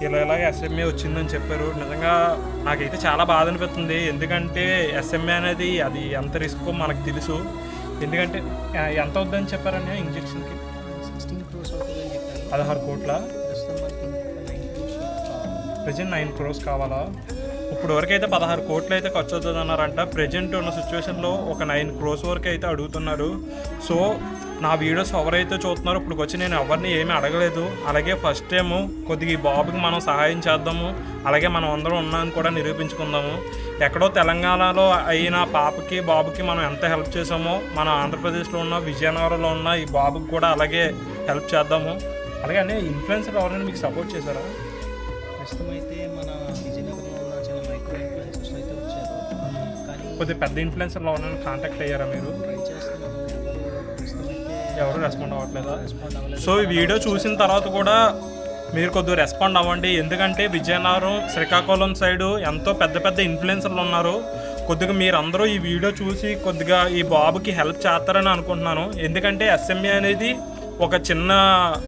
ఇలాగ ఎస్ఎంఏ వచ్చిందని చెప్పారు. నిజంగా నాకైతే చాలా బాధ అనిపిస్తుంది. ఎందుకంటే ఎస్ఎంఏ అనేది అది ఎంత రిస్క్ మనకు తెలుసు. ఎందుకంటే ఎంత అవుతుందని చెప్పారని ఇంజక్షన్కి 16 crores అవుతుందని చెప్పారు. 16 కోట్ల ప్రస్తుతం మనకి 9 crores ప్రజెంట్ 9 crores కావాలా? ఇప్పుడు వరకు అయితే 16 కోట్లు అయితే ఖర్చు అవుతుంది అన్నారంట. ప్రజెంట్ ఉన్న సిచ్యువేషన్లో ఒక 9 crores వరకు అయితే అడుగుతున్నారు. సో నా వీడియోస్ ఎవరైతే చూస్తున్నారో ఇప్పుడు వచ్చి నేను ఎవరిని ఏమీ అడగలేదు. అలాగే ఫస్ట్ టైము కొద్దిగా ఈ బాబుకి మనం సహాయం చేద్దాము, అలాగే మనం అందరం ఉన్నామని కూడా నిరూపించుకుందాము. ఎక్కడో తెలంగాణలో అయిన పాపకి బాబుకి మనం ఎంత హెల్ప్ చేసామో మన ఆంధ్రప్రదేశ్లో ఉన్న విజయనగరంలో ఉన్న ఈ బాబుకి కూడా అలాగే హెల్ప్ చేద్దాము. అలాగే అనే ఇన్ఫ్లుయెన్సర్ ఎవరైనా మీకు సపోర్ట్ చేశారా? ప్రస్తుతం అయితే మన విజయనగరంలో ఉన్న చిన్న మైక్రో ఇన్ఫ్లుయెన్సర్స్ అయితే వచ్చారు. కానీ కొద్దిగా పెద్ద ఇన్ఫ్లుయెన్సర్లో ఎవరైనా కాంటాక్ట్ అయ్యారా మీరు? ట్రై చేస్తున్నాము. ప్రస్తుతం అయితే ఎవరు రెస్పాండ్ అవ్వట్లేదా? రెస్పాండ్ అవ్వలేదు. సో ఈ వీడియో చూసిన తర్వాత కూడా మీరు కొద్దిగా రెస్పాండ్ అవ్వండి. ఎందుకంటే విజయనగరం, శ్రీకాకుళం సైడు ఎంతో పెద్ద పెద్ద ఇన్ఫ్లుయెన్సర్లు ఉన్నారు. కొద్దిగా మీరందరూ ఈ వీడియో చూసి కొద్దిగా ఈ బాబుకి హెల్ప్ చేస్తారని అనుకుంటున్నాను. ఎందుకంటే ఎస్ఎంఏ అనేది ఒక చిన్న